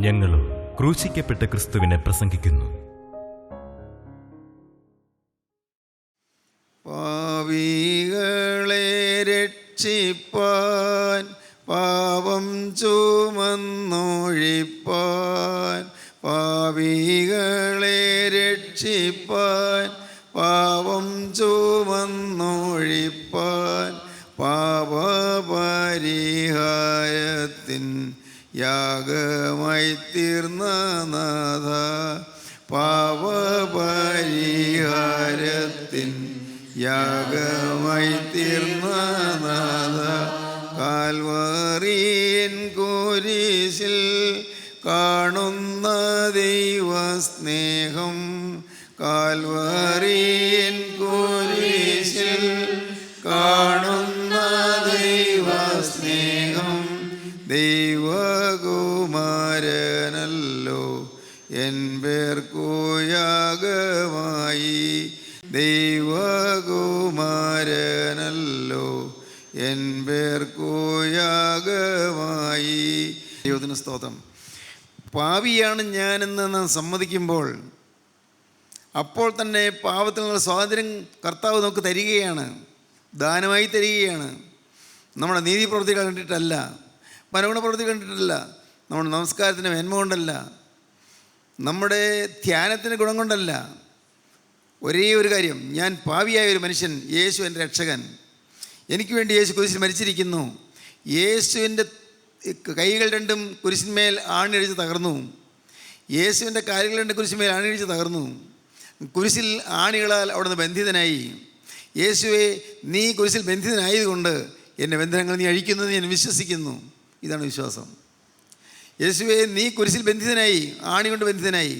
ഞങ്ങളും ക്രൂശിക്കപ്പെട്ട ക്രിസ്തുവിനെ പ്രസംഗിക്കുന്നു. പാപികളെ രക്ഷിപ്പാൻ, പാപം ചുമന്നൊഴിപ്പാൻ, പാപികളെ രക്ഷിപ്പാൻ, പാപം ചുമന്നൊഴിപ്പാൻ, പാപപരിഹാരത്തിൻ യാഗമായി തീർന്ന നാഥ, പാപപരിഹാരത്തിൻ യാഗമായി തീർന്ന നാഥ, കാൽവറിയിൻ കുരിശിൽ കാണുന്ന ദൈവസ്നേഹം, കാൽവറിയിൻ കുരിശിൽ കാണുന്ന ദൈവസ്നേഹം, ദൈവകുമാരനല്ലോ എൻ പേർക്കു യാഗമായി, ദൈവകുമാരനല്ലോ എൻ പേർക്കു യാഗമായി. ദൈവത്തിന് സ്തോത്രം. പാപിയാണ് ഞാനെന്ന് നാം സമ്മതിക്കുമ്പോൾ അപ്പോൾ തന്നെ പാപത്തിൽ നിന്നുള്ള സ്വാതന്ത്ര്യം കർത്താവ് നമുക്ക് തരികയാണ്, ദാനമായി തരികയാണ്. നമ്മുടെ നീതിപ്രവൃത്തി കണ്ടിട്ടല്ല, മനോഗുണപ്രവൃത്തി കണ്ടിട്ടല്ല, നമ്മുടെ നമസ്കാരത്തിൻ്റെ മേന്മ കൊണ്ടല്ല, നമ്മുടെ ധ്യാനത്തിൻ്റെ ഗുണം കൊണ്ടല്ല. ഒരേ ഒരു കാര്യം, ഞാൻ പാപിയായ ഒരു മനുഷ്യൻ, യേശു എൻ്റെ രക്ഷകൻ, എനിക്ക് വേണ്ടി യേശു കുരിശിൽ മരിച്ചിരിക്കുന്നു. യേശുവിൻ്റെ കൈകൾ രണ്ടും കുരിശിന്മേൽ ആണിയടിച്ച് തകർന്നു, യേശുവിൻ്റെ കാലുകൾ രണ്ട് കുരിശിന്മേൽ ആണിയടിച്ച് തകർന്നു. കുരിശിൽ ആണികളാൽ അവിടുന്ന് ബന്ധിതനായി. യേശുവെ, നീ കുരിശിൽ ബന്ധിതനായതുകൊണ്ട് എൻ്റെ ബന്ധനങ്ങൾ നീ അഴിക്കുന്നത് ഞാൻ വിശ്വസിക്കുന്നു. ഇതാണ് വിശ്വാസം. യേശുവെ, നീ കുരിശിൽ ബന്ധിതനായി, ആണി കൊണ്ട് ബന്ധിതനായി.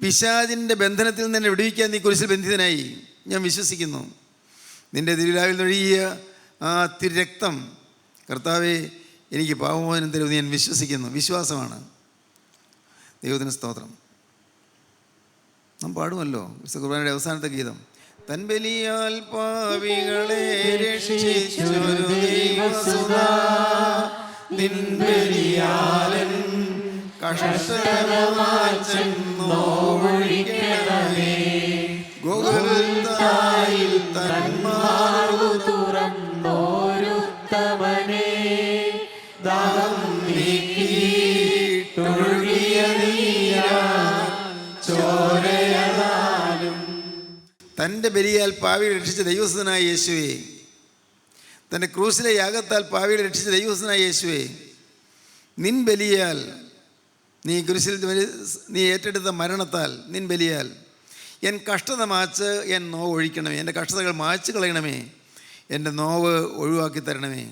പിശാചിൻ്റെ ബന്ധനത്തിൽ നിന്ന് എന്നെ വിടുവിക്കാൻ നീ കുരിശിൽ ബന്ധിതനായി, ഞാൻ വിശ്വസിക്കുന്നു. നിൻ്റെ തിരുവിലാവിൽ നിന്നൊഴുകിയ ആ തിരുരക്തം, കർത്താവെ, എനിക്ക് പാപമോചനം തരുമെന്ന് ഞാൻ വിശ്വസിക്കുന്നു. വിശ്വാസമാണ്. ദൈവത്തിന് സ്തോത്രം. നാം പാടുമല്ലോ കുർബാനയുടെ അവസാനത്തെ ഗീതം, തൻ ബലിയാൽ പാപികളെ രക്ഷിച്ചൊരു ദൈവസുതാ, നിൻ ബലിയാലൻ കഷ്ടമാച്ചൊഴിക്കണമേ, ഗോകുൽത്തായിൽ തന്മാർവു തുറന്നോരുത്തമനേ, ദാഹം നീക്കിയിട്ടൊഴുകിയ നീരാ ചോരയാലും. തൻ്റെ ബലിയാൽ പാപിയെ രക്ഷിച്ച ദൈവസുതനായ യേശുവേ, തൻ്റെ ക്രൂശിലെ യാഗത്താൽ പാപിയെ രക്ഷിച്ച ദൈവസുതനായ യേശുവേ, നിൻ ബലിയാൽ, നീ കുരിശിൽ നീ ഏറ്റെടുത്ത മരണത്താൽ, നിൻ ബലിയാൽ എൻ കഷ്ടത മാച്ച് എൻ നോവ് ഒഴിക്കണമേ, എൻ്റെ കഷ്ടതകൾ മായ്ച്ച് കളയണമേ, എൻ്റെ നോവ് ഒഴിവാക്കി തരണമേ.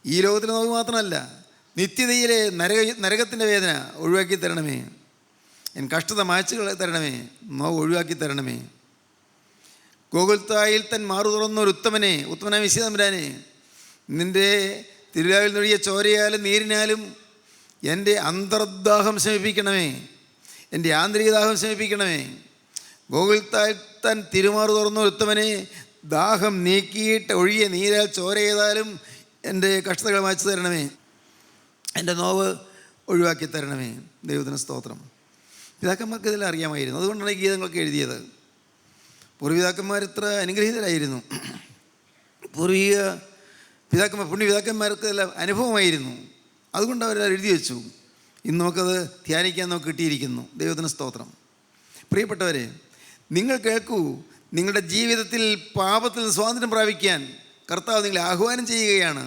ഈ ലോകത്തിലെ നോവ് മാത്രമല്ല, നിത്യതയിലെ നരകത്തിൻ്റെ വേദന ഒഴിവാക്കി തരണമേ, എൻ കഷ്ടത മായ്ച്ച് തരണമേ, നോവ് ഒഴിവാക്കി തരണമേ. ഗോകുൽത്തായിൽ തൻ മാറു തുറന്നൊരു ഉത്തമനായ മിശിഹാ തമ്പുരാനെ, നിൻ്റെ തിരുവിലാവിൽ നിന്നൊഴുകിയ ചോരയാലും നീരിനാലും എൻ്റെ അന്തർദാഹം ശമിപ്പിക്കണമേ, എൻ്റെ ആന്തരികദാഹം ശമിപ്പിക്കണമേ. ഗോകുൽത്തായിൽ തൻ തിരുമാറു തുറന്നൊരു ഉത്തമനെ, ദാഹം നീക്കിയിട്ട് ഒഴുകിയ നീരാൽ ചോര ചെയ്താലും എൻ്റെ കഷ്ടതകൾ മായ്ച്ചു തരണമേ, എൻ്റെ നോവ് ഒഴിവാക്കി തരണമേ. ദൈവത്തിന് സ്തോത്രം. പിതാക്കന്മാർക്ക് ഇതെല്ലാം അറിയാമായിരുന്നു, അതുകൊണ്ടാണ് ഈ ഗീതങ്ങളൊക്കെ എഴുതിയത്. പൂർവ്വപിതാക്കന്മാർ ഇത്ര അനുഗ്രഹീതരായിരുന്നു. പൂർവീക പിതാക്കന്മാർ, പുണ്യപിതാക്കന്മാർക്ക് എല്ലാം അനുഭവമായിരുന്നു, അതുകൊണ്ട് അവരെല്ലാം എഴുതി വെച്ചു. ഇന്ന് നമുക്കത് ധ്യാനിക്കാൻ നമുക്ക് കിട്ടിയിരിക്കുന്നു. ദൈവത്തിന് സ്തോത്രം. പ്രിയപ്പെട്ടവരെ, നിങ്ങൾ കേൾക്കൂ, നിങ്ങളുടെ ജീവിതത്തിൽ പാപത്തിൽ നിന്ന് സ്വാതന്ത്ര്യം പ്രാപിക്കാൻ കർത്താവ് നിങ്ങളെ ആഹ്വാനം ചെയ്യുകയാണ്.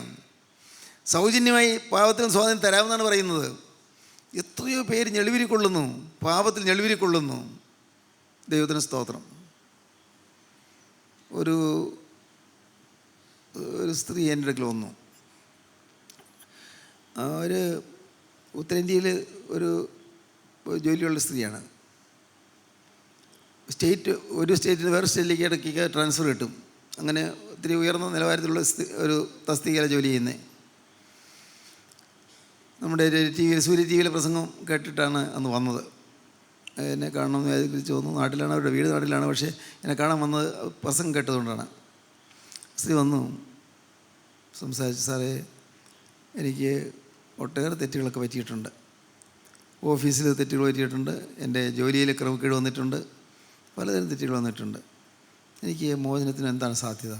സൗജന്യമായി പാപത്തിൽ നിന്ന് സ്വാതന്ത്ര്യം തരാമെന്നാണ് പറയുന്നത്. എത്രയോ പേര് ഞെളിവിരിക്കൊള്ളുന്നു, പാപത്തിൽ ഞെളിവിരിക്കൊള്ളുന്നു. ദൈവത്തിന് സ്തോത്രം. ഒരു സ്ത്രീ എൻ്റെ അടുക്കൽ വന്നു. ഒരു ഉത്തരേന്ത്യയിൽ ഒരു ജോലിയുള്ള സ്ത്രീയാണ്. ഒരു സ്റ്റേറ്റിൽ നിന്ന് വേറെ സ്റ്റേറ്റിലേക്ക് ഇടയ്ക്ക് ട്രാൻസ്ഫർ കിട്ടും. അങ്ങനെ ഒത്തിരി ഉയർന്ന നിലവാരത്തിലുള്ള ഒരു തസ്തികയിലെ ജോലി ചെയ്യുന്നത്. നമ്മുടെ സൂര്യ ടി വിയിലെ പ്രസംഗം കേട്ടിട്ടാണ് അന്ന് വന്നത്. എന്നെ കാണണമെന്ന് വിചാരിച്ച് വന്നു. നാട്ടിലാണ്, അവരുടെ വീട് നാട്ടിലാണ്, പക്ഷേ എന്നെ കാണാൻ വന്നത് പ്രസംഗം കേട്ടതുകൊണ്ടാണ്. സ്ത്രീ വന്നു, സംസാരിച്ചു, സാറേ എനിക്ക് ഒട്ടേറെ തെറ്റുകളൊക്കെ പറ്റിയിട്ടുണ്ട്, ഓഫീസിൽ തെറ്റുകൾ പറ്റിയിട്ടുണ്ട്, എൻ്റെ ജോലിയിൽ ക്രമക്കേട് വന്നിട്ടുണ്ട്, പലതരം തെറ്റുകൾ വന്നിട്ടുണ്ട്. എനിക്ക് മോചനത്തിന് എന്താണ് സാധ്യത?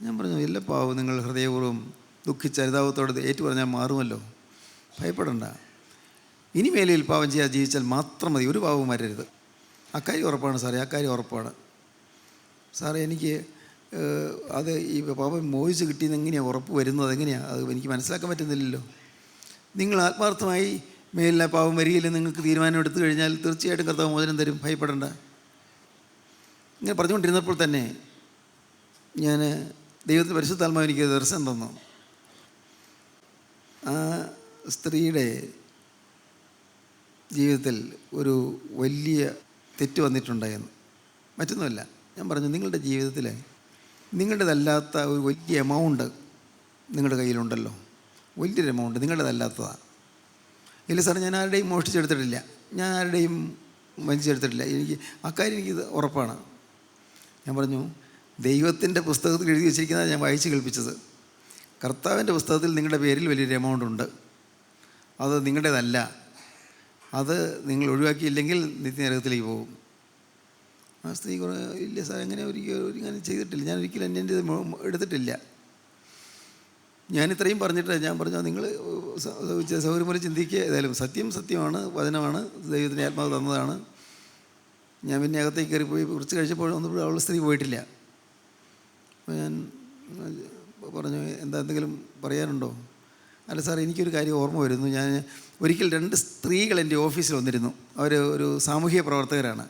ഞാൻ പറഞ്ഞു, എല്ലാ പാവം നിങ്ങൾ ഹൃദയപൂർവ്വം ദുഃഖിച്ച അനുതാപത്തോടെ ഏറ്റു പറഞ്ഞാൽ മാറുമല്ലോ, ഭയപ്പെടണ്ട. ഇനിമേലിൽ പാവം ചെയ്യാതെ ജീവിച്ചാൽ മാത്രം മതി, ഒരു പാവവും വരരുത്. അക്കാര്യം ഉറപ്പാണ് സാറേ, അക്കാര്യം ഉറപ്പാണ് സാറേ. എനിക്ക് അത് ഈ പാപം മോഹിച്ച് കിട്ടിയെന്ന് എങ്ങനെയാണ് ഉറപ്പ് വരുന്നത്? എങ്ങനെയാണ് അത് എനിക്ക് മനസ്സിലാക്കാൻ പറ്റുന്നില്ലല്ലോ. നിങ്ങൾ ആത്മാർത്ഥമായി മേലിലെ പാവം വരികയില്ലെന്ന് നിങ്ങൾക്ക് തീരുമാനം എടുത്തു കഴിഞ്ഞാൽ തീർച്ചയായിട്ടും കർത്താവ് മോചനം തരും, ഭയപ്പെടേണ്ട. ഇങ്ങനെ പറഞ്ഞുകൊണ്ടിരുന്നപ്പോൾ തന്നെ ഞാൻ ദൈവത്തിൻ്റെ പരിശുദ്ധാത്മാവ് എനിക്ക് ദർശനം തന്നു. ആ സ്ത്രീയുടെ ജീവിതത്തിൽ ഒരു വലിയ തെറ്റ് വന്നിട്ടുണ്ടായിരുന്നു, മറ്റൊന്നുമല്ല. ഞാൻ പറഞ്ഞു, നിങ്ങളുടെ ജീവിതത്തിൽ നിങ്ങളുടേതല്ലാത്ത ഒരു വലിയ എമൗണ്ട് നിങ്ങളുടെ കയ്യിലുണ്ടല്ലോ, വലിയൊരു എമൗണ്ട് നിങ്ങളുടേതല്ലാത്തതാണ്. ഇല്ല സാർ, ഞാൻ ആരുടെയും മോഷ്ടിച്ചെടുത്തിട്ടില്ല, ഞാൻ ആരുടെയും വലിച്ചെടുത്തിട്ടില്ല, എനിക്ക് അക്കാര്യം എനിക്കിത് ഉറപ്പാണ്. ഞാൻ പറഞ്ഞു, ദൈവത്തിൻ്റെ പുസ്തകത്തിൽ എഴുതി വെച്ചിരിക്കുന്നത് ഞാൻ വായിച്ച് കേൾപ്പിച്ചത്. കർത്താവിൻ്റെ പുസ്തകത്തിൽ നിങ്ങളുടെ പേരിൽ വലിയൊരു എമൗണ്ട് ഉണ്ട്, അത് നിങ്ങളുടേതല്ല. അത് നിങ്ങൾ ഒഴിവാക്കിയില്ലെങ്കിൽ നിത്യനരകത്തിലേക്ക് പോകും. ആ സ്ത്രീ ഇല്ല സാർ, അങ്ങനെ ഒരിക്കലും ചെയ്തിട്ടില്ല, ഞാൻ ഒരിക്കലും എൻ്റെ എടുത്തിട്ടില്ല. ഞാൻ ഇത്രയും പറഞ്ഞിട്ട് ഞാൻ പറഞ്ഞു, നിങ്ങൾ സൗകര്യം പോലെ ചിന്തിക്കുക. ഏതായാലും സത്യം സത്യമാണ്, വചനമാണ്, ദൈവത്തിൻ്റെ ആത്മാവ് തന്നതാണ്. ഞാൻ പിന്നെ അകത്തേക്ക് കയറിപ്പോയി കുറച്ച് കഴിച്ചപ്പോൾ ഒന്നും അവൾ സ്ത്രീ പോയിട്ടില്ല. അപ്പോൾ ഞാൻ പറഞ്ഞു, എന്തെങ്കിലും പറയാനുണ്ടോ? അല്ല സാർ, എനിക്കൊരു കാര്യം ഓർമ്മ വരുന്നു. ഞാൻ ഒരിക്കൽ 2 സ്ത്രീകൾ എൻ്റെ ഓഫീസിൽ വന്നിരുന്നു. അവർ ഒരു സാമൂഹിക പ്രവർത്തകരാണ്.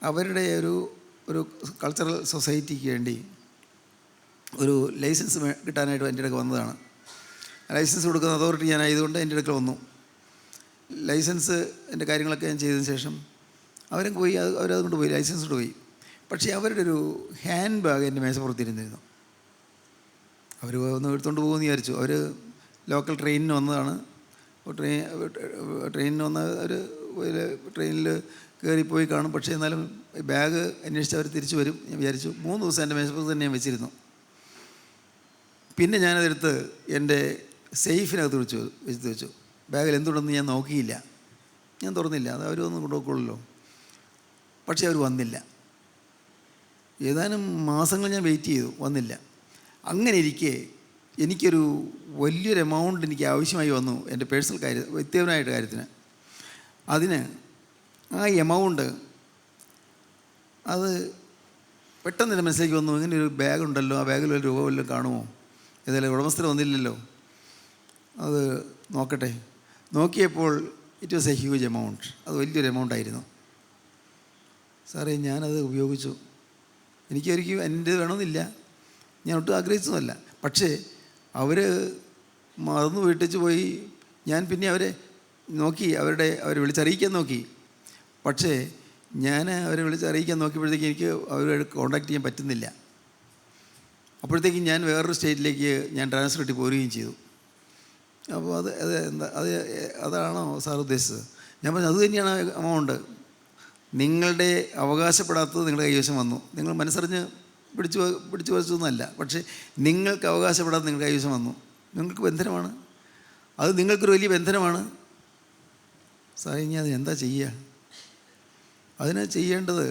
അവരുടെ ഒരു കൾച്ചറൽ സൊസൈറ്റിക്ക് വേണ്ടി ഒരു ലൈസൻസ് കിട്ടാനായിട്ട് എൻ്റെ അടുക്കൽ വന്നതാണ്. ലൈസൻസ് കൊടുക്കുന്ന അതോറിറ്റി ഞാനായതുകൊണ്ട് എൻ്റെ അടുക്കൽ വന്നു. ലൈസൻസ് എൻ്റെ കാര്യങ്ങളൊക്കെ ഞാൻ ചെയ്തതിന് ശേഷം അവരും പോയി, അവരതുകൊണ്ട് പോയി, ലൈസൻസ് കൊണ്ട് പോയി. പക്ഷേ അവരുടെ ഒരു ഹാൻഡ് ബാഗ് എൻ്റെ മേശപ്പുറത്തിരുന്നിരുന്നു. അവർ ഒന്ന് എടുത്തുകൊണ്ട് പോകുമെന്ന് വിചാരിച്ചു. അവർ ലോക്കൽ ട്രെയിനിന് വന്നതാണ്. ട്രെയിനിന് വന്ന ഒരു ട്രെയിനിൽ കയറിപ്പോയി കാണും. പക്ഷേ എന്നാലും ബാഗ് അന്വേഷിച്ച് അവർ തിരിച്ചു വരും ഞാൻ വിചാരിച്ചു. 3 ദിവസം എൻ്റെ മേശപ്പുറത്ത് തന്നെ ഞാൻ വെച്ചിരുന്നു. പിന്നെ ഞാനതെടുത്ത് എൻ്റെ സേഫിനകത്ത് വെച്ചു. ബാഗിൽ എന്തുണ്ടെന്ന് ഞാൻ നോക്കിയില്ല, ഞാൻ തുറന്നില്ല. അത് അവരൊന്നും കൊണ്ടുപോയിക്കൊള്ളല്ലോ. പക്ഷേ അവർ വന്നില്ല. ഏതാനും മാസങ്ങൾ ഞാൻ വെയിറ്റ് ചെയ്തു, വന്നില്ല. അങ്ങനെ ഇരിക്കെ എനിക്കൊരു വലിയൊരു എമൗണ്ട് എനിക്ക് ആവശ്യമായി വന്നു, എൻ്റെ പേഴ്സണൽ വ്യക്തിപരമായിട്ട് കാര്യത്തിന്. അതിന് ആ എമൗണ്ട് അത് പെട്ടെന്ന് എൻ്റെ മനസ്സിലേക്ക് വന്നു. ഇങ്ങനെ ഒരു ബാഗുണ്ടല്ലോ, ആ ബാഗിൽ ഒരു രൂപ വല്ലതും കാണുമോ? ഏതായാലും ഉടമസ്ഥർ വന്നില്ലല്ലോ, അത് നോക്കട്ടെ. നോക്കിയപ്പോൾ it was A huge amount. അത് വലിയൊരു എമൗണ്ടായിരുന്നു സാറേ. ഞാനത് ഉപയോഗിച്ചു. എനിക്കൊരിക്കലും എൻ്റെ വേണമെന്നില്ല, ഞാൻ ഒട്ടും ആഗ്രഹിച്ചതുമല്ല. പക്ഷേ അവർ മറന്നു വീട്ടിച്ച് പോയി. ഞാൻ പിന്നെ അവരെ നോക്കി, അവരെ വിളിച്ചറിയിക്കാൻ നോക്കി. പക്ഷേ ഞാൻ അവരെ വിളിച്ചറിയിക്കാൻ നോക്കിയപ്പോഴത്തേക്ക് എനിക്ക് അവരോട് കോൺടാക്റ്റ് ചെയ്യാൻ പറ്റുന്നില്ല. അപ്പോഴത്തേക്കും ഞാൻ വേറൊരു സ്റ്റേറ്റിലേക്ക് ഞാൻ ട്രാൻസ്ഫർ ഇട്ട് പോരുകയും ചെയ്തു. അപ്പോൾ അതാണോ സാർ ഉദ്ദേശിച്ചത്? ഞാൻ പറഞ്ഞു, അത് തന്നെയാണ് എമൗണ്ട്. നിങ്ങളുടെ അവകാശപ്പെടാത്തത് നിങ്ങളുടെ കൈവശം വന്നു. നിങ്ങൾ മനസ്സറിഞ്ഞ് പിടിച്ചു വച്ചതൊന്നുമല്ല, പക്ഷേ നിങ്ങൾക്ക് അവകാശപ്പെടാതെ നിങ്ങളുടെ കൈവശം വന്നു. നിങ്ങൾക്ക് ബന്ധനമാണ്, അത് നിങ്ങൾക്കൊരു വലിയ ബന്ധനമാണ് സാറേ. ഇനി അത് എന്താ ചെയ്യുക? അതിന് ചെയ്യേണ്ടത്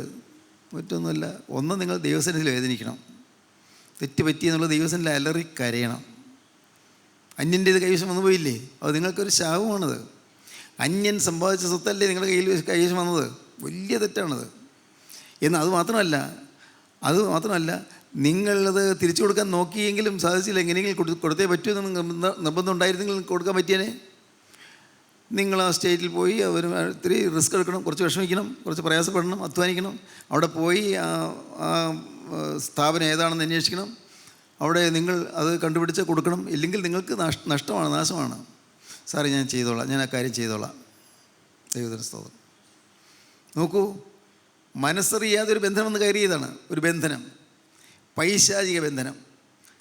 മറ്റൊന്നുമല്ല. ഒന്ന്, നിങ്ങൾ ദൈവസന്നിധിയിൽ വേദനിക്കണം. തെറ്റ് പറ്റിയെന്നുള്ള ദൈവസന്നിധിയിൽ അലറി കരയണം. അന്യൻ്റെ ഇത് കൈവശം വന്നു പോയില്ലേ, അത് നിങ്ങൾക്കൊരു ശാപമാണത്. അന്യൻ സമ്പാദിച്ച സ്വത്തല്ലേ നിങ്ങളുടെ കൈവശം വന്നത്, വലിയ തെറ്റാണത്. അത് മാത്രമല്ല നിങ്ങളത് തിരിച്ചു കൊടുക്കാൻ നോക്കിയെങ്കിലും സാധിച്ചില്ല. എങ്ങനെയെങ്കിലും കൊടുത്തേ പറ്റുമെന്ന് നിർബന്ധം ഉണ്ടായിരുന്നെങ്കിൽ കൊടുക്കാൻ പറ്റിയനെ. നിങ്ങൾ ആ സ്റ്റേറ്റിൽ പോയി ഒത്തിരി റിസ്ക് എടുക്കണം, കുറച്ച് വിഷമിക്കണം, കുറച്ച് പ്രയാസപ്പെടണം, അധ്വാനിക്കണം. അവിടെ പോയി ആ സ്ഥാപനം ഏതാണെന്ന് അന്വേഷിക്കണം. അവിടെ നിങ്ങൾ അത് കണ്ടുപിടിച്ച് കൊടുക്കണം. ഇല്ലെങ്കിൽ നിങ്ങൾക്ക് നഷ്ടമാണ്, നാശമാണ്. സാറേ, ഞാൻ ചെയ്തോളാം, ഞാൻ ആ കാര്യം ചെയ്തോളാം. ദൈവത്തിന് സ്തോത്രം. നോക്കൂ, മനസ്സറിയാതെ ഒരു ബന്ധമെന്ന് കയറിയതാണ്. ഒരു ബന്ധനം, പൈശാചിക ബന്ധനം.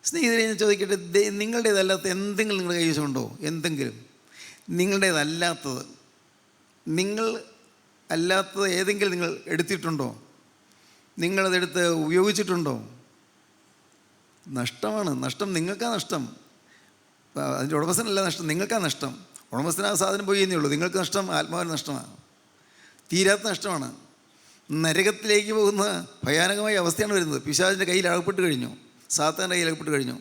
സ്നേഹിതരെ, ഞാൻ ചോദിക്കട്ടെ, നിങ്ങളുടേതല്ലാത്ത എന്തെങ്കിലും നിങ്ങളുടെ കൈവശമുണ്ടോ? എന്തെങ്കിലും നിങ്ങളുടേതല്ലാത്തത്, നിങ്ങൾ അല്ലാത്തത് ഏതെങ്കിലും നിങ്ങൾ എടുത്തിട്ടുണ്ടോ? നിങ്ങളതെടുത്ത് ഉപയോഗിച്ചിട്ടുണ്ടോ? നഷ്ടമാണ്. നഷ്ടം നിങ്ങൾക്കാ നഷ്ടം, അതിൻ്റെ ഉടമസ്ഥനല്ല നഷ്ടം, നിങ്ങൾക്കാ നഷ്ടം. ഉടമസ്ഥന് ആ സാധനം പോയി എന്നേ ഉള്ളൂ. നിങ്ങൾക്ക് നഷ്ടം, ആത്മാവിന് നഷ്ടമാണ്, തീരാത്ത നഷ്ടമാണ്. നരകത്തിലേക്ക് പോകുന്ന ഭയാനകമായ അവസ്ഥയാണ് വരുന്നത്. പിശാചിൻ്റെ കയ്യിൽ അകപ്പെട്ട് കഴിഞ്ഞു, സാത്താൻ്റെ കയ്യിൽ അകപ്പെട്ട് കഴിഞ്ഞു.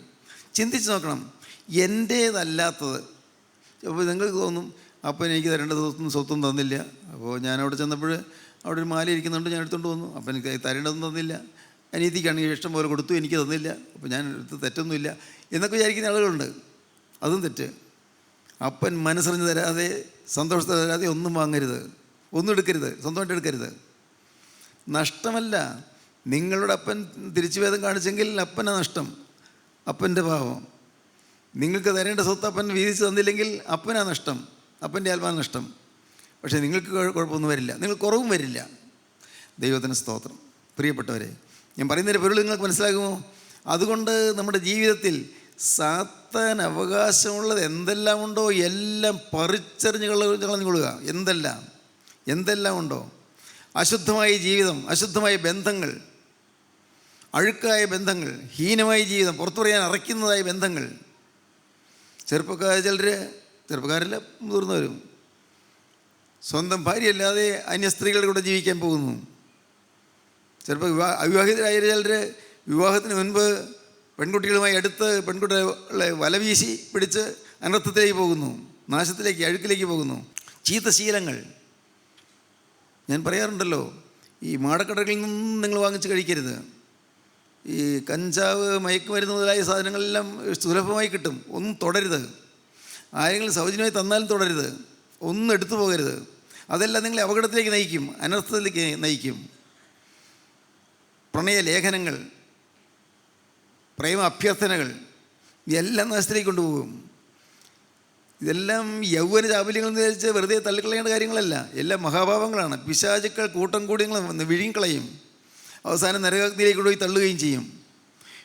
ചിന്തിച്ച് നോക്കണം, എൻ്റേതല്ലാത്തത്. അപ്പോൾ നിങ്ങൾക്ക് തോന്നും, അപ്പം എനിക്ക് തരേണ്ട സ്വത്തും തന്നില്ല. അപ്പോൾ ഞാനവിടെ ചെന്നപ്പോൾ അവിടെ ഒരു മാല ഇരിക്കുന്നുണ്ട്, ഞാൻ എടുത്തുകൊണ്ട് വന്നു. അപ്പം എനിക്ക് തരേണ്ടതൊന്നും തന്നില്ല. അനിയത്തിക്കാണെങ്കിൽ ഇഷ്ടം പോലെ കൊടുത്തു, എനിക്ക് തന്നില്ല. അപ്പോൾ ഞാൻ എടുത്ത് തെറ്റൊന്നുമില്ല എന്നൊക്കെ വിചാരിക്കുന്ന ആളുകളുണ്ട്. അതും തെറ്റ്. അപ്പൻ മനസ്സറിഞ്ഞ് തരാതെ, സന്തോഷത്തോടെ തരാതെ ഒന്നും വാങ്ങരുത്, ഒന്നും എടുക്കരുത്, സ്വന്തമായിട്ട് എടുക്കരുത്. നഷ്ടമല്ല, നിങ്ങളുടെ അപ്പൻ തിരിച്ചുവേദം കാണിച്ചെങ്കിൽ അപ്പനാ നഷ്ടം, അപ്പൻ്റെ പാവം. നിങ്ങൾക്ക് തരേണ്ട സ്വത്ത് അപ്പൻ വീതിച്ച് തന്നില്ലെങ്കിൽ അപ്പനാ നഷ്ടം, അപ്പൻ്റെ ആത്മാവ് നഷ്ടം. പക്ഷേ നിങ്ങൾക്ക് കുഴപ്പമൊന്നും വരില്ല, നിങ്ങൾക്ക് കുറവും വരില്ല. ദൈവത്തിന് സ്തോത്രം. പ്രിയപ്പെട്ടവരെ, ഞാൻ പറയുന്നതിൻ്റെ പൊരുൾ നിങ്ങൾക്ക് മനസ്സിലാകുമോ? അതുകൊണ്ട് നമ്മുടെ ജീവിതത്തിൽ സാത്താൻ അവകാശമുള്ളത് എന്തെല്ലാം ഉണ്ടോ എല്ലാം പറിച്ചെറിഞ്ഞ് കളഞ്ഞുകൊള്ളുക. എന്തെല്ലാം ഉണ്ടോ, അശുദ്ധമായ ജീവിതം, അശുദ്ധമായ ബന്ധങ്ങൾ, അഴുക്കായ ബന്ധങ്ങൾ, ഹീനമായ ജീവിതം, പുറത്തു പറയാൻ അറയ്ക്കുന്നതായ ബന്ധങ്ങൾ. ചെറുപ്പക്കാരല്ല മുതിർന്നവരും സ്വന്തം ഭാര്യയല്ലാതെ അന്യ സ്ത്രീകളുടെ കൂടെ ജീവിക്കാൻ പോകുന്നു. അവിവാഹിതരായ ചിലർ വിവാഹത്തിന് മുൻപ് പെൺകുട്ടികളുമായി അടുത്ത് പെൺകുട്ടികളെ വലവീശി പിടിച്ച് അനർത്ഥത്തിലേക്ക് പോകുന്നു, നാശത്തിലേക്ക്, അഴുക്കിലേക്ക് പോകുന്നു. ചീത്ത ശീലങ്ങൾ. ഞാൻ പറയാറുണ്ടല്ലോ, ഈ മാടക്കടകളിൽ നിന്നും നിങ്ങൾ വാങ്ങിച്ച് കഴിക്കരുത്. ഈ കഞ്ചാവ്, മയക്കുമരുന്ന് മുതലായ സാധനങ്ങളെല്ലാം സുലഭമായി കിട്ടും. ഒന്നും തൊടരുത്. ആരെങ്കിലും സൗജന്യമായി തന്നാലും തൊടരുത്. ഒന്നും എടുത്തു പോകരുത്. അതെല്ലാം നിങ്ങളെ അപകടത്തിലേക്ക് നയിക്കും, അനർത്ഥത്തിലേക്ക് നയിക്കും. പ്രണയലേഖനങ്ങൾ, പ്രേമ അഭ്യർത്ഥനകൾ, ഇതെല്ലാം നാശത്തിലേക്ക് കൊണ്ടുപോകും. ഇതെല്ലാം യൗവന ചാബല്യങ്ങളെന്ന് വിചാരിച്ച് വെറുതെ തള്ളിക്കളയേണ്ട കാര്യങ്ങളല്ല. എല്ലാം മഹാഭാവങ്ങളാണ്. പിശാചുക്കൾ കൂട്ടം കൂടി വിഴുങ്ങിക്കളയും. അവസാനം നരകത്തിലേക്ക് കൊണ്ടുപോയി തള്ളുകയും ചെയ്യും.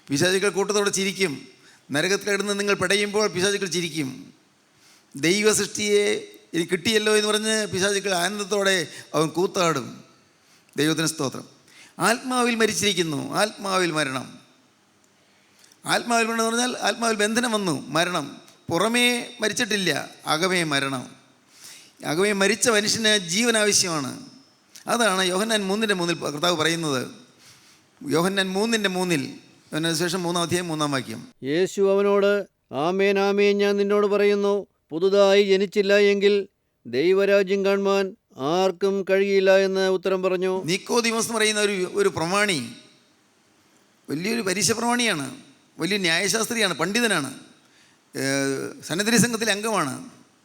പിശാചുക്കൾ കൂട്ടത്തോടെ ചിരിക്കും. നരകത്തിൽ കിടന്ന് നിങ്ങൾ പിടയുമ്പോൾ പിശാചുക്കൾ ചിരിക്കും. ദൈവ സൃഷ്ടിയെ എനിക്ക് കിട്ടിയല്ലോ എന്ന് പറഞ്ഞ് പിശാചുക്കൾ ആനന്ദത്തോടെ അവൻ കൂത്താടും. ദൈവത്തിന് സ്തോത്രം. ആത്മാവിൽ മരിച്ചിരിക്കുന്നു. ആത്മാവിൽ മരണം. ആത്മാവിൽ മരണം എന്ന് പറഞ്ഞാൽ ആത്മാവിൽ ബന്ധനം വന്നു, മരണം. പുറമേ മരിച്ചിട്ടില്ല, അകമേ മരണം. അകമേ മരിച്ച മനുഷ്യന് ജീവൻ ആവശ്യമാണ്. അതാണ് യോഹന്നാൻ 3:3 കർത്താവ് പറയുന്നത്. യോഹന്നാൻ 3:3 ശേഷം 3-ാം അധ്യായം 3-ാം വാക്യം. യേശു അവനോട്, ആമേൻ ആമേൻ ഞാൻ നിന്നോട് പറയുന്നു, പുതുതായി ജനിച്ചില്ല എങ്കിൽ ദൈവരാജ്യം കാണുവാൻ ആർക്കും കഴിയില്ല എന്ന് ഉത്തരം പറഞ്ഞു. നിക്കോദീമോസ് എന്ന് പറയുന്ന ഒരു പ്രമാണി, വലിയൊരു പരീക്ഷ പ്രമാണിയാണ്, വലിയ ന്യായശാസ്ത്രിയാണ്, പണ്ഡിതനാണ്, സന്നദ്ധി സംഘത്തിലെ അംഗമാണ്,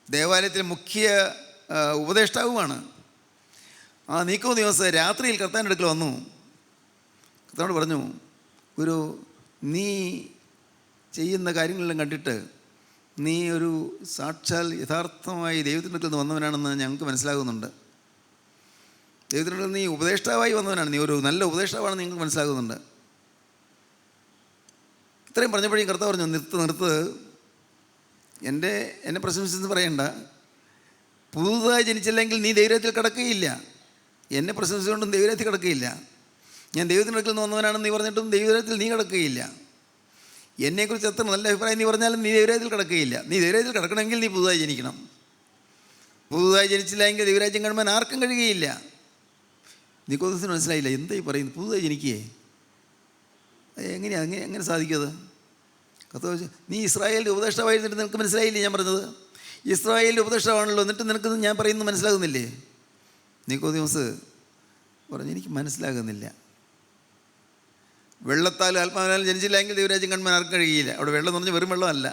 ദേവാലയത്തിലെ മുഖ്യ ഉപദേഷ്ടാവുമാണ്. ആ നിക്കോദീമോസ് രാത്രിയിൽ കർത്താവിൻ്റെ അടുക്കൽ വന്നു. കർത്താവിനോട് പറഞ്ഞു, നീ ചെയ്യുന്ന കാര്യങ്ങളെല്ലാം കണ്ടിട്ട് നീ ഒരു സാക്ഷാൽ യഥാർത്ഥമായി ദൈവത്തിൻ്റെ അടുക്കൽ നിന്ന് വന്നവനാണെന്ന് ഞങ്ങൾക്ക് മനസ്സിലാകുന്നുണ്ട്. ദൈവത്തിൻ്റെ അടുക്കൽ നീ ഉപദേഷ്ടാവായി വന്നവനാണ്, നീ ഒരു നല്ല ഉപദേഷ്ടാവാണെന്ന് ഞങ്ങൾക്ക് മനസ്സിലാകുന്നുണ്ട്. ഇത്രയും പറഞ്ഞപ്പോഴേക്കും കർത്താവ് പറഞ്ഞു, നിർത്ത്, എന്നെ പ്രശംസിച്ചെന്ന് പറയണ്ട. പുതുതായി ജനിച്ചില്ലെങ്കിൽ നീ ദൈവത്തിൽ കിടക്കുകയില്ല. എന്നെ പ്രശംസിച്ചുകൊണ്ടും ദൈവത്തിൽ കിടക്കുകയില്ല. ഞാൻ ദൈവത്തിൻ്റെ അടുക്കൽ നിന്ന് വന്നവനാണെന്ന് നീ പറഞ്ഞിട്ടും ദൈവത്തിൽ നീ കിടക്കുകയില്ല. എന്നെക്കുറിച്ച് എത്ര നല്ല അഭിപ്രായം നീ പറഞ്ഞാലും നീ ദൈവരാജ്യത്തിൽ കിടക്കുകയില്ല. നീ ദൈവരാജ്യത്തിൽ കിടക്കണമെങ്കിൽ നീ പുതുതായി ജനിക്കണം. പുതുതായി ജനിച്ചില്ലെങ്കിൽ ദൈവരാജ്യം കാണുവാൻ ആർക്കും കഴിയുകയില്ല. നിക്കോദീമോസിന് മനസ്സിലായില്ല, എന്തായി പറയുന്നത്, പുതുതായി ജനിക്കേ, എങ്ങനെ സാധിക്കും? അത് കർത്താവ്, നീ ഇസ്രായേലിൻ്റെ ഉപദേഷ്ടാവായിരുന്നിട്ട് നിനക്ക് മനസ്സിലായില്ലേ ഞാൻ പറഞ്ഞത്? ഇസ്രായേലിൻ്റെ ഉപദേഷ്ടാവാണല്ലോ, എന്നിട്ട് നിനക്ക് ഞാൻ പറയുന്നത് മനസ്സിലാകുന്നില്ലേ? നിക്കോദീമോസ് പറഞ്ഞു, എനിക്ക് മനസ്സിലാകുന്നില്ല. വെള്ളത്താലും ആത്മാവിനാലും ജനിച്ചില്ലെങ്കിൽ ദൈവരാജ്യം കാണുവാൻ ആർക്കും കഴിയില്ല. അവിടെ വെള്ളം എന്ന് പറഞ്ഞാൽ വെറും വെള്ളമല്ല,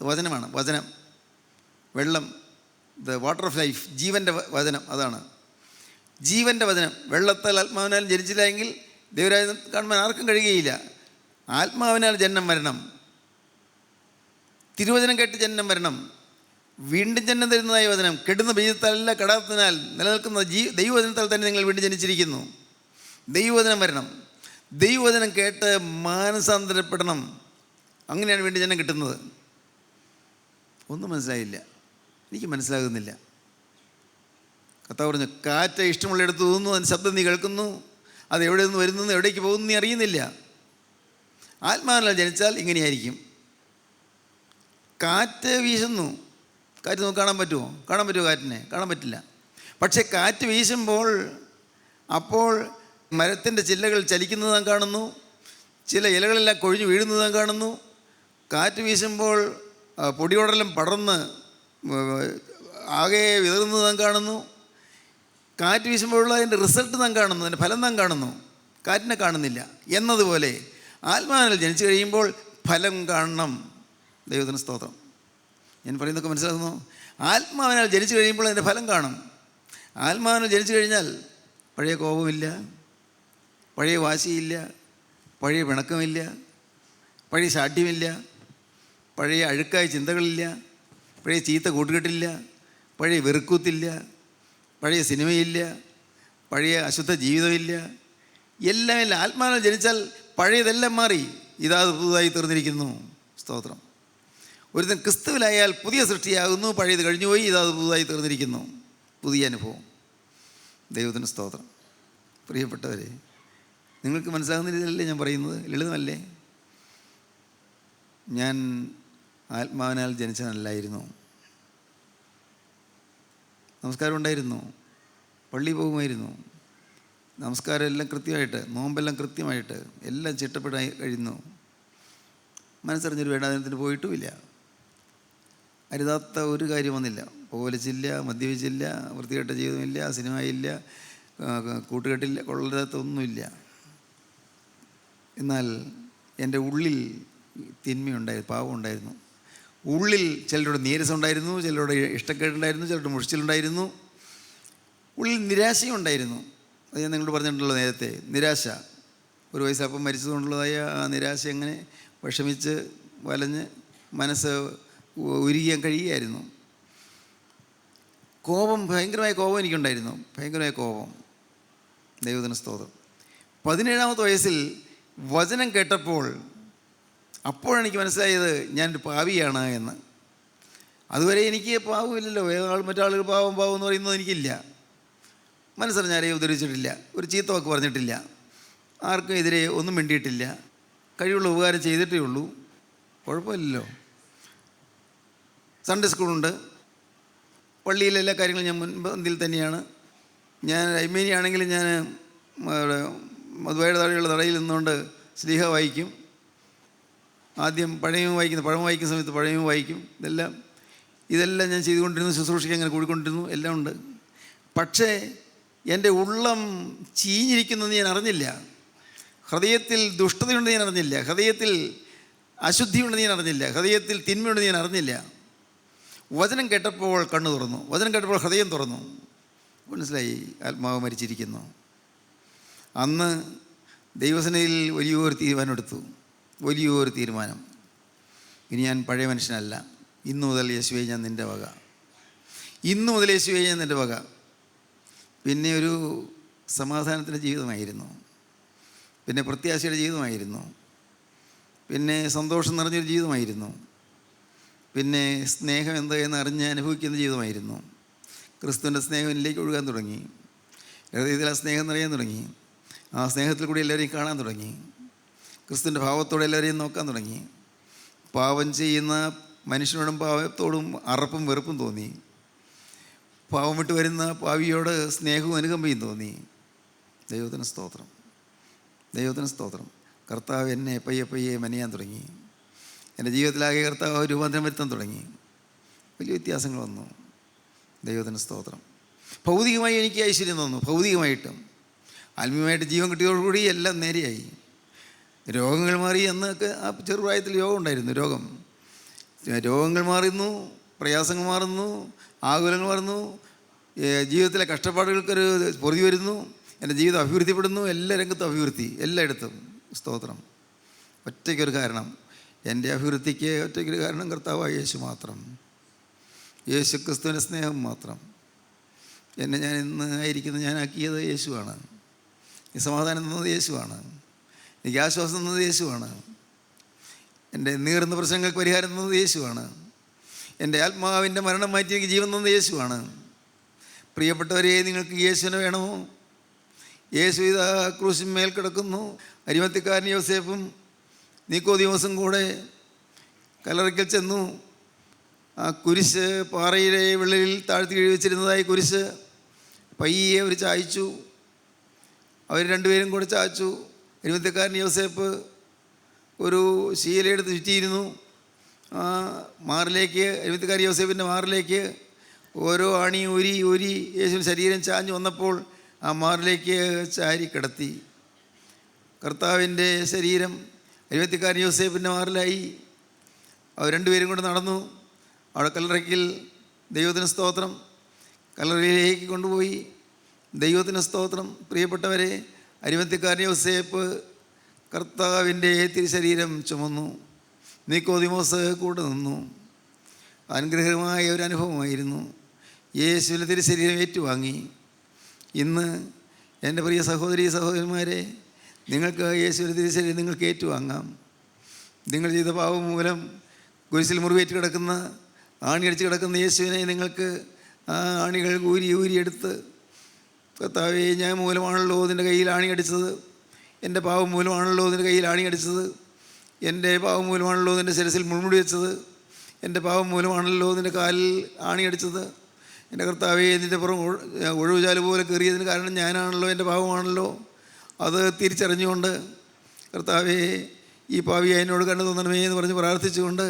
വചനമാണ്. വചനം, വെള്ളം, ദ വാട്ടർ ഓഫ് ലൈഫ്, ജീവൻ്റെ വചനം. അതാണ് ജീവൻ്റെ വചനം. വെള്ളത്താൽ ആത്മാവിനാലും ജനിച്ചില്ലെങ്കിൽ ദൈവരാജ്യം കാണുവാൻ ആർക്കും കഴിയുകയില്ല. ആത്മാവിനാൽ ജനനം വരണം, തിരുവചനം കേട്ട് ജനനം വരണം, വീണ്ടും ജന്മം തരുന്നതായ വചനം. കെടുന്ന ബീജത്താലല്ല, കടാത്തതിനാൽ നിലനിൽക്കുന്ന ദൈവവചനത്താൽ തന്നെ നിങ്ങൾ വീണ്ടും ജനിച്ചിരിക്കുന്നു. ദൈവവചനം വരണം, ദൈവവചനം കേട്ട് മാനസാന്തരപ്പെടണം. അങ്ങനെയാണ് വീണ്ടും ജനം കിട്ടുന്നത്. ഒന്നും മനസ്സിലായില്ല, എനിക്ക് മനസ്സിലാകുന്നില്ല. കർത്താവ് പറഞ്ഞു, കാറ്റ് ഇഷ്ടമുള്ളിടത്ത് തോന്നുന്നു, അതിന് ശബ്ദം നീ കേൾക്കുന്നു, അത് എവിടെ നിന്ന് വരുന്നു, എവിടേക്ക് പോകുന്നു നീ അറിയുന്നില്ല. ആത്മാവിനാൽ ജനിച്ചാൽ ഇങ്ങനെയായിരിക്കും. കാറ്റ് വീശുന്നു, കാറ്റ് നമുക്ക് കാണാൻ പറ്റുമോ? കാണാൻ പറ്റുമോ കാറ്റിനെ? കാണാൻ പറ്റില്ല. പക്ഷേ കാറ്റ് വീശുമ്പോൾ അപ്പോൾ മരത്തിൻ്റെ ചില്ലകൾ ചലിക്കുന്നത് നാം കാണുന്നു, ചില ഇലകളെല്ലാം കൊഴിഞ്ഞു വീഴുന്നത് നാം കാണുന്നു. കാറ്റ് വീശുമ്പോൾ പൊടിയോടെല്ലാം പടർന്ന് ആകെ വിതറുന്നത് നാം കാണുന്നു. കാറ്റ് വീശുമ്പോഴുള്ള അതിൻ്റെ റിസൾട്ട് നാം കാണുന്നു, അതിൻ്റെ ഫലം നാം കാണുന്നു, കാറ്റിനെ കാണുന്നില്ല. എന്നതുപോലെ ആത്മാവിനാൽ ജനിച്ചു കഴിയുമ്പോൾ ഫലം കാണണം. ദൈവത്തിന് സ്തോത്രം. ഞാൻ പറയുന്നതൊക്കെ മനസ്സിലാക്കുന്നു. ആത്മാവിനാൽ ജനിച്ചു കഴിയുമ്പോൾ അതിൻ്റെ ഫലം കാണും. ആത്മാവിനാൽ ജനിച്ചു കഴിഞ്ഞാൽ പഴയ കോപമില്ല, പഴയ വാശിയില്ല, പഴയ പിണക്കമില്ല, പഴയ ശാഠ്യമില്ല, പഴയ അഴുക്കായ ചിന്തകളില്ല, പഴയ ചീത്ത കൂട്ടുകെട്ടില്ല, പഴയ വെറുക്കൂത്തില്ല, പഴയ സിനിമയില്ല, പഴയ അശുദ്ധ ജീവിതമില്ല. എല്ലാം ആത്മാവിനാൽ ജനിച്ചാൽ പഴയതെല്ലാം മാറി, ഇതാ പുതുതായി തീർന്നിരിക്കുന്നു. സ്തോത്രം. ഒരുത്തൻ ക്രിസ്തുവിലായാൽ പുതിയ സൃഷ്ടിയാകുന്നു, പഴയത് കഴിഞ്ഞുപോയി, ഇതാ പുതുതായി തീർന്നിരിക്കുന്നു. പുതിയ അനുഭവം. ദൈവത്തിന് സ്തോത്രം. പ്രിയപ്പെട്ടവരെ, നിങ്ങൾക്ക് മനസ്സിലാകുന്ന രീതിയിലല്ലേ ഞാൻ പറയുന്നത്? ലളിതമല്ലേ? ഞാൻ ആത്മാവിനാൽ ജനിച്ചവനല്ലായിരുന്നു. നമസ്കാരം ഉണ്ടായിരുന്നു, പള്ളി പോകുമായിരുന്നു, നമസ്കാരം എല്ലാം കൃത്യമായിട്ട്, നോമ്പെല്ലാം കൃത്യമായിട്ട്, എല്ലാം ചിട്ടപ്പെടാൻ കഴിയുന്നു. മനസ്സറിഞ്ഞൊരു വേണ്ടാതിനത്തിന് പോയിട്ടുമില്ല. അരുതാത്ത ഒരു കാര്യം വന്നില്ല. പോലിച്ചില്ല, മദ്യപിച്ചില്ല, വൃത്തികെട്ട ജീവിതമില്ല, സിനിമയില്ല, കൂട്ടുകെട്ടില്ല, കൊള്ളരുതാത്ത ഒന്നുമില്ല. എന്നാൽ എൻ്റെ ഉള്ളിൽ തിന്മയുണ്ടായിരുന്നു, പാവമുണ്ടായിരുന്നു. ഉള്ളിൽ ചിലരുടെ നീരസം ഉണ്ടായിരുന്നു, ചിലരുടെ ഇഷ്ടക്കേടുണ്ടായിരുന്നു, ചിലരുടെ മുഷിച്ചിലുണ്ടായിരുന്നു, ഉള്ളിൽ നിരാശയും ഉണ്ടായിരുന്നു. അത് ഞാൻ നിങ്ങളോട് പറഞ്ഞിട്ടുണ്ടല്ലോ നേരത്തെ. നിരാശ, ഒരു വയസ്സപ്പം മരിച്ചതുകൊണ്ടുള്ളതായ ആ നിരാശ എങ്ങനെ വിഷമിച്ച് വലഞ്ഞ് മനസ്സ് ഉരുകിയാൻ കഴിയുകയായിരുന്നു. കോപം, ഭയങ്കരമായ കോപം എനിക്കുണ്ടായിരുന്നു, ഭയങ്കരമായ കോപം. ദൈവത്തിന് സ്തോത്രം. 17-ാമത്തെ വയസ്സിൽ വചനം കേട്ടപ്പോൾ അപ്പോഴെനിക്ക് മനസ്സിലായത് ഞാനൊരു പാപിയാണ് എന്ന്. അതുവരെ എനിക്ക് പാവമില്ലല്ലോ, മറ്റാളുകൾ പാവം എന്ന് പറയുന്നത് എനിക്കില്ല. മനസ്സറിഞ്ഞ് ആരെയും ഉദ്ധരിച്ചിട്ടില്ല, ഒരു ചീത്ത വാക്ക് പറഞ്ഞിട്ടില്ല, ആർക്കും എതിരെ ഒന്നും മിണ്ടിയിട്ടില്ല, കഴിവുള്ള ഉപകാരം ചെയ്തിട്ടേ ഉള്ളൂ. കുഴപ്പമില്ലല്ലോ. സൺഡേ സ്കൂളുണ്ട്, പള്ളിയിലെ എല്ലാ കാര്യങ്ങളും ഞാൻ മുൻപന്തിൽ തന്നെയാണ്. ഞാൻ അയ്മേനിയാണെങ്കിൽ ഞാൻ മധുവായുടെ താഴെയുള്ള തടയിൽ നിന്നുകൊണ്ട് സ്ലീഹ വായിക്കും. ആദ്യം പഴയം വായിക്കുന്ന സമയത്ത് പഴയം വായിക്കും. ഇതെല്ലാം ഞാൻ ചെയ്തുകൊണ്ടിരുന്നു. ശുശ്രൂഷയ്ക്ക് അങ്ങനെ കൂടിക്കൊണ്ടിരുന്നു, എല്ലാം ഉണ്ട്. പക്ഷേ എൻ്റെ ഉള്ളം ചീഞ്ഞിരിക്കുന്നത് ഞാൻ അറിഞ്ഞില്ല. ഹൃദയത്തിൽ ദുഷ്ടതയുണ്ടെന്ന് ഞാൻ അറിഞ്ഞില്ല, ഹൃദയത്തിൽ അശുദ്ധിയുണ്ടെന്ന് ഞാൻ അറിഞ്ഞില്ല, ഹൃദയത്തിൽ തിന്മയുണ്ടെന്ന് ഞാൻ അറിഞ്ഞില്ല. വചനം കേട്ടപ്പോൾ കണ്ണ് തുറന്നു, വചനം കേട്ടപ്പോൾ ഹൃദയം തുറന്നു. മനസ്സിലായി, ആത്മാവ് മരിച്ചിരിക്കുന്നു. അന്ന് ദൈവസേനയിൽ വലിയൊരു തീരുമാനമെടുത്തു, വലിയൊരു തീരുമാനം. ഇനി ഞാൻ പഴയ മനുഷ്യനല്ല. ഇന്നു മുതൽ യേശുവേ ഞാൻ നിൻ്റെ വക, ഇന്നു മുതൽ യേശുവേ ഞാൻ നിൻ്റെ വക. പിന്നെ ഒരു സമാധാനത്തിൻ്റെ ജീവിതമായിരുന്നു, പിന്നെ പ്രത്യാശയുടെ ജീവിതമായിരുന്നു, പിന്നെ സന്തോഷം നിറഞ്ഞൊരു ജീവിതമായിരുന്നു, പിന്നെ സ്നേഹം എന്താ എന്ന് അറിഞ്ഞ് അനുഭവിക്കുന്ന ജീവിതമായിരുന്നു. ക്രിസ്തുവിൻ്റെ സ്നേഹം എന്നിലേക്ക് ഒഴുകാൻ തുടങ്ങി. ഹൃദയത്തിൽ ആ സ്നേഹം നിറയാൻ തുടങ്ങി. ആ സ്നേഹത്തിൽ കൂടി എല്ലാവരെയും കാണാൻ തുടങ്ങി. ക്രിസ്തുവിൻ്റെ ഭാവത്തോടെ എല്ലാവരെയും നോക്കാൻ തുടങ്ങി. പാവം ചെയ്യുന്ന മനുഷ്യനോടും പാവത്തോടും അറപ്പും വെറുപ്പും തോന്നി. പാവം വിട്ട് വരുന്ന പാവിയോട് സ്നേഹവും അനുകമ്പയും തോന്നി. ദൈവത്തിന് സ്തോത്രം, ദൈവത്തിന് സ്തോത്രം. കർത്താവ് എന്നെ പയ്യെ മെനയാൻ തുടങ്ങി. എൻ്റെ ജീവിതത്തിലാകെ കർത്താവ് രൂപാന്തരം വരുത്താൻ തുടങ്ങി. വലിയ വ്യത്യാസങ്ങൾ വന്നു. ദൈവത്തിന് സ്തോത്രം. ഭൗതികമായി എനിക്ക് ഐശ്വര്യം തോന്നുന്നു, ഭൗതികമായിട്ടും. ആത്മീയമായിട്ട് ജീവൻ കിട്ടിയതോടുകൂടി എല്ലാം നേരെയായി. രോഗങ്ങൾ മാറി. എന്നൊക്കെ ആ ചെറുപ്രായത്തിൽ രോഗം ഉണ്ടായിരുന്നു. രോഗങ്ങൾ മാറുന്നു, പ്രയാസങ്ങൾ മാറുന്നു, ആകുലങ്ങൾ മാറുന്നു, ജീവിതത്തിലെ കഷ്ടപ്പാടുകൾക്കൊരു പൊറുതി വരുന്നു, എൻ്റെ ജീവിതം അഭിവൃദ്ധിപ്പെടുന്നു. എല്ലാ രംഗത്തും അഭിവൃദ്ധി, എല്ലായിടത്തും. സ്തോത്രം. ഒറ്റയ്ക്കൊരു കാരണം, എൻ്റെ അഭിവൃദ്ധിക്ക് ഒറ്റയ്ക്കൊരു കാരണം കർത്താവായ യേശു മാത്രം, യേശു ക്രിസ്തുവിൻ്റെ സ്നേഹം മാത്രം. എന്നെ ഞാൻ ഇന്ന് ആയിരിക്കുന്നത് ഞാനാക്കിയത് യേശുവാണ്. ഈ സമാധാനം തന്നത് യേശുവാണ്. എനിക്ക് ആശ്വാസം തന്നത് യേശുവാണ്. എൻ്റെ നീറുന്ന പ്രശ്നങ്ങൾക്ക് പരിഹാരം തന്നത് യേശുവാണ്. എൻ്റെ ആത്മാവിൻ്റെ മരണം മാറ്റി എനിക്ക് ജീവൻ തന്നത് യേശുവാണ്. പ്രിയപ്പെട്ടവരെ, നിങ്ങൾക്ക് യേശുവിനെ വേണമോ? യേശു ഇതാ ക്രൂശിന്മേൽ കിടക്കുന്നു. അരിമത്തിക്കാരൻ യോസേഫും നിക്കോദിമോസും കൂടെ കല്ലറയ്ക്കൽ ചെന്നു. ആ കുരിശ് പാറയുടെ വിള്ളലിൽ താഴ്ത്തി വെച്ചിരുന്നതായി കുരിശ് പയ്യെ അവർ ചായച്ചു. അവർ രണ്ടുപേരും കൂടെ ചായച്ചു. അരിമത്യക്കാരൻ യോസേപ്പ് ഒരു ശീലയെടുത്ത് ചുറ്റിയിരുന്നു. ആ മാറിലേക്ക്, അരിമത്യക്കാരൻ യോസേപ്പിൻ്റെ മാറിലേക്ക് ഓരോ ആണി ഊരി ഊരി യേശുവിൻ്റെ ശരീരം ചാഞ്ഞു വന്നപ്പോൾ ആ മാറിലേക്ക് ചാരി കിടത്തി. കർത്താവിൻ്റെ ശരീരം അരിമത്യക്കാരൻ യോസേപ്പിൻ്റെ മാറിലായി. അവർ രണ്ടുപേരും കൂടെ നടന്നു. അവിടെ കല്ലറയ്ക്കിൽ ദൈവത്തിന് സ്തോത്രം, കല്ലറയിലേക്ക് കൊണ്ടുപോയി. ദൈവത്തിന് സ്തോത്രം. പ്രിയപ്പെട്ടവരെ, അരിമത്യക്കാരൻ യോസേപ്പ് കർത്താവിൻ്റെ തിരുശരീരം ചുമന്നു. നിക്കോദിമോസ് കൂടെ നിന്നു. അനുഗ്രഹമായ ഒരു അനുഭവമായിരുന്നു. യേശുവിൻ്റെ തിരുശരീരം ഏറ്റുവാങ്ങി. ഇന്ന് എൻ്റെ പ്രിയ സഹോദരീ സഹോദരന്മാരെ, നിങ്ങൾക്ക് യേശുവിൻ്റെ തിരുശരീരം നിങ്ങൾക്ക് ഏറ്റുവാങ്ങാം. നിങ്ങൾ ചെയ്ത പാപം മൂലം കുരിശിൽ മുറിവേറ്റ് കിടക്കുന്ന, ആണിയടിച്ച് കിടക്കുന്ന യേശുവിനെ നിങ്ങൾക്ക് ആ ആണികൾ ഊരി ഊരിയെടുത്ത്, കർത്താവേ, ഞാൻ മൂലമാണല്ലോ നിൻ്റെ കയ്യിൽ ആണിയടിച്ചത്, എൻ്റെ പാവം മൂലമാണല്ലോ നിൻ്റെ കയ്യിൽ ആണിയടിച്ചത്, എൻ്റെ പാവം മൂലമാണല്ലോ നിൻ്റെ ശിരസിൽ മുൾമുടി വെച്ചത്, എൻ്റെ പാവം മൂലമാണല്ലോ നിൻ്റെ കാലിൽ ആണിയടിച്ചത്, എൻ്റെ കർത്താവേ, നിൻ്റെ പുറം ഒഴിവുചാല് പോലെ കയറിയതിന് കാരണം ഞാനാണല്ലോ, എൻ്റെ പാവമാണല്ലോ. അത് തിരിച്ചറിഞ്ഞുകൊണ്ട് കർത്താവേ, ഈ പാവി എന്നോട് കണ്ടു തോന്നണമേ എന്ന് പറഞ്ഞ് പ്രാർത്ഥിച്ചുകൊണ്ട്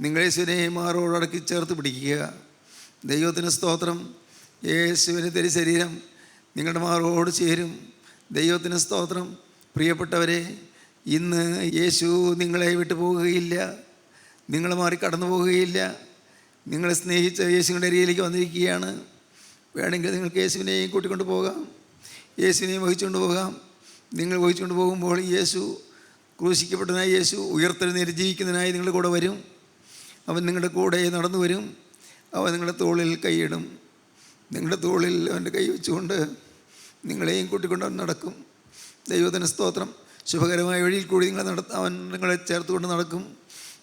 നിങ്ങൾ യേശുവിനെ മാറോടക്കി ചേർത്ത് പിടിക്കുക. ദൈവത്തിന് സ്തോത്രം. യേശുവിൻ്റെ തിരുശരീരം നിങ്ങളുടെ മാറോട് ചേരും. ദൈവത്തിന് സ്തോത്രം. പ്രിയപ്പെട്ടവരെ, ഇന്ന് യേശു നിങ്ങളെ വിട്ടു പോകുകയില്ല, നിങ്ങളെ മാറി കടന്നു പോകുകയില്ല. നിങ്ങളെ സ്നേഹിച്ച യേശുവിൻ്റെ അരികിലേക്ക് വന്നിരിക്കുകയാണ്. വേണമെങ്കിൽ നിങ്ങൾക്ക് യേശുവിനെയും കൂട്ടിക്കൊണ്ട് പോകാം, യേശുവിനെയും വഹിച്ചുകൊണ്ട് പോകാം. നിങ്ങൾ വഹിച്ചുകൊണ്ട് പോകുമ്പോൾ യേശു, ക്രൂശിക്കപ്പെട്ടതിനായി യേശു ഉയർത്തെഴുന്നേറ്റ് ജീവിക്കുന്നതിനായി നിങ്ങളുടെ കൂടെ വരും. അവൻ നിങ്ങളുടെ കൂടെ നടന്നു വരും. അവൻ നിങ്ങളുടെ തോളിൽ കൈയിടും. നിങ്ങളുടെ തോളിൽ അവൻ്റെ കൈ വെച്ചുകൊണ്ട് നിങ്ങളെയും കൂട്ടിക്കൊണ്ട് അവൻ നടക്കും. ദൈവത്തിന് സ്തോത്രം. ശുഭകരമായ വഴിയിൽ കൂടി അവൻ നിങ്ങളെ ചേർത്തുകൊണ്ട് നടക്കും.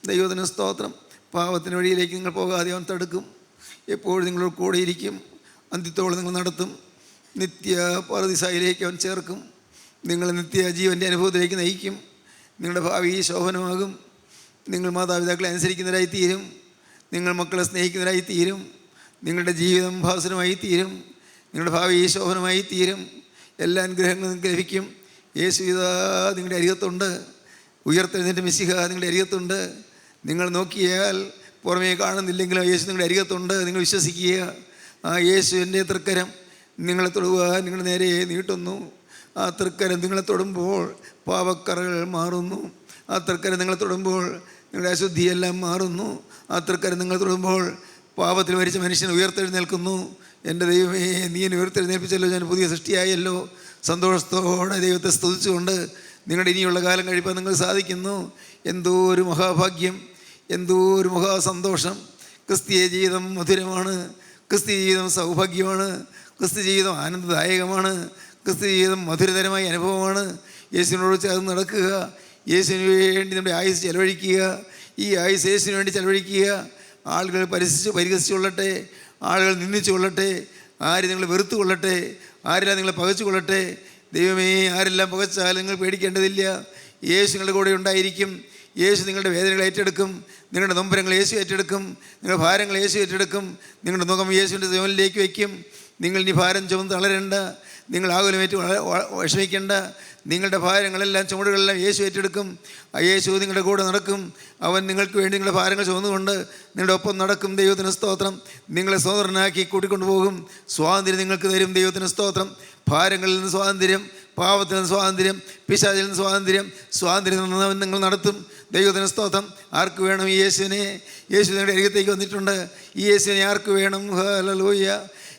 ദൈവത്തിന് സ്തോത്രം. പാപത്തിൻ്റെ വഴിയിലേക്ക് നിങ്ങൾ പോകാതെ അവൻ തടുക്കും. എപ്പോഴും നിങ്ങളോട് കൂടെ ഇരിക്കും. അന്ത്യത്തോളം നിങ്ങൾ നടത്തും. നിത്യ പറുദീസായിലേക്ക് അവൻ ചേർക്കും. നിങ്ങൾ നിത്യ ജീവൻ്റെ അനുഭവത്തിലേക്ക് നയിക്കും. നിങ്ങളുടെ ഭാവി ശോഭനമാകും. നിങ്ങൾ മാതാപിതാക്കളെ അനുസരിക്കുന്നവരായി തീരും. നിങ്ങൾ മക്കളെ സ്നേഹിക്കുന്നവരായി തീരും. നിങ്ങളുടെ ജീവിതം ഭാസുരമായി തീരും. നിങ്ങളുടെ ഭാവി ശോഭനമായി തീരും. എല്ലാ അനുഗ്രഹങ്ങളും നിങ്ങൾക്ക് ലഭിക്കും. യേശു ഇതാ നിങ്ങളുടെ അരികത്തുണ്ട്. ഉയർത്തെഴുന്നേറ്റ് മിശിഹ നിങ്ങളുടെ അരികത്തുണ്ട്. നിങ്ങൾ നോക്കിയാൽ പുറമേ കാണുന്നില്ലെങ്കിലും യേശു നിങ്ങളുടെ അരികത്തുണ്ട്. നിങ്ങൾ വിശ്വസിക്കുക. ആ യേശുവിൻ്റെ തൃക്കരം നിങ്ങളെ തൊടുവാൻ നിങ്ങളുടെ നേരെ നീട്ടുന്നു. ആ തൃക്കരം നിങ്ങളെ തൊടുമ്പോൾ പാപക്കറകൾ മാറുന്നു. ആ തൃക്കരം നിങ്ങളെ തൊടുമ്പോൾ നിങ്ങളുടെ അശുദ്ധിയെല്ലാം മാറുന്നു. ആ തൃക്കരം നിങ്ങളെ തൊടുമ്പോൾ പാപത്തിൽ മരിച്ച മനുഷ്യൻ ഉയർത്തെഴുന്നേൽക്കുന്നു. എൻ്റെ ദൈവമേ, നീ എന്നെ ഉയർത്തെഴുന്നേൽപ്പിച്ചല്ലോ, ഞാൻ പുതിയ സൃഷ്ടിയായല്ലോ. സന്തോഷത്തോടെ ദൈവത്തെ സ്തുതിച്ചുകൊണ്ട് നിങ്ങളുടെ ഇനിയുള്ള കാലം കഴിപ്പാൻ നിങ്ങൾക്ക് സാധിക്കുന്നു. എന്തോ ഒരു മഹാഭാഗ്യം, എന്തോ ഒരു മഹാസന്തോഷം. ക്രിസ്തീയ ജീവിതം മധുരമാണ്. ക്രിസ്തീയ ജീവിതം സൗഭാഗ്യമാണ്. ക്രിസ്തു ജീവിതം ആനന്ദദായകമാണ്. ക്രിസ്തു ജീവിതം മധുരതരമായ അനുഭവമാണ്. യേശുവിനോട് ചേർന്ന് നടക്കുക. യേശുവിന് വേണ്ടി നമ്മുടെ ആയുസ് ചെലവഴിക്കുക. ഈ ആയുസ് യേശുവിന് വേണ്ടി ചെലവഴിക്കുക. ആളുകൾ പരിഹസിച്ചു കൊള്ളട്ടെ, ആളുകൾ നിന്ദിച്ചു കൊള്ളട്ടെ, ആര് നിങ്ങൾ വെറുത്തു കൊള്ളട്ടെ, ആരെല്ലാം നിങ്ങളെ പകച്ചു കൊള്ളട്ടെ. ദൈവമേ, ആരെല്ലാം പകച്ചാൽ നിങ്ങൾ പേടിക്കേണ്ടതില്ല. യേശു നിങ്ങളുടെ കൂടെ ഉണ്ടായിരിക്കും. യേശു നിങ്ങളുടെ വേദനകൾ ഏറ്റെടുക്കും. നിങ്ങളുടെ നൊമ്പരങ്ങൾ യേശു ഏറ്റെടുക്കും. നിങ്ങളുടെ ഭാരങ്ങൾ യേശു ഏറ്റെടുക്കും. നിങ്ങളുടെ മുഖം യേശുവിൻ്റെ ജോലിലേക്ക് വയ്ക്കും. നിങ്ങൾ ഇനി ഭാരം ചുമന്ന് തളരണ്ട. നിങ്ങൾ ആകുലമേറ്റ് വിഷമിക്കേണ്ട. നിങ്ങളുടെ ഭാരങ്ങളെല്ലാം, ചുമടുകളെല്ലാം യേശു ഏറ്റെടുക്കും. ആ യേശു നിങ്ങളുടെ കൂടെ നടക്കും. അവൻ നിങ്ങൾക്ക് വേണ്ടി നിങ്ങളുടെ ഭാരങ്ങൾ ചുമന്നുകൊണ്ട് നിങ്ങളുടെ ഒപ്പം നടക്കും. ദൈവത്തിന് സ്തോത്രം. നിങ്ങളെ സ്വതന്ത്രനാക്കി കൂട്ടിക്കൊണ്ടുപോകും. സ്വാതന്ത്ര്യം നിങ്ങൾക്ക് തരും. ദൈവത്തിന് സ്തോത്രം. ഭാരങ്ങളിൽ നിന്ന് സ്വാതന്ത്ര്യം, പാപത്തിൽ നിന്ന് സ്വാതന്ത്ര്യം, പിശാചിൽ നിന്ന് സ്വാതന്ത്ര്യം, സ്വാതന്ത്ര്യം നിന്ന് നിങ്ങൾ നടത്തും. ദൈവത്തിന് സ്തോത്രം. ആർക്ക് വേണം ഈ യേശുവിനെ? യേശു നിങ്ങളുടെ അരികത്തേക്ക് വന്നിട്ടുണ്ട്. ഈ യേശുവിനെ ആർക്ക് വേണം? ഹല്ലേലൂയ.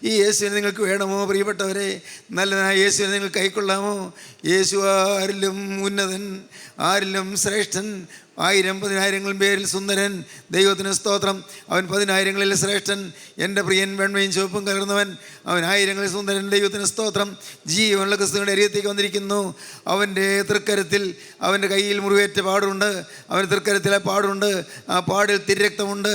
ഈ യേശുവിനെ നിങ്ങൾക്ക് വേണമോ പ്രിയപ്പെട്ടവരെ? നല്ലതായ യേശുവിനെ നിങ്ങൾ കൈക്കൊള്ളാമോ? യേശു ആരിലും ഉന്നതൻ, ആരിലും ശ്രേഷ്ഠൻ, 1000-10,000 പേരിൽ സുന്ദരൻ. ദൈവത്തിന് സ്തോത്രം. അവൻ 10,000 ശ്രേഷ്ഠൻ. എൻ്റെ പ്രിയൻ വെണ്മയും ചുവപ്പും കലർന്നവൻ. അവൻ 1000 സുന്ദരൻ. ദൈവത്തിന് സ്തോത്രം. ജീവനുള്ള ക്രിസ്തുവിൻ്റെ അരികത്തേക്ക് വന്നിരിക്കുന്നു. അവൻ്റെ തൃക്കരത്തിൽ, അവൻ്റെ കയ്യിൽ മുറിവേറ്റ പാടുണ്ട്. അവൻ്റെ തൃക്കരത്തിൽ ആ പാടുണ്ട്. ആ പാടിൽ തിരരക്തമുണ്ട്.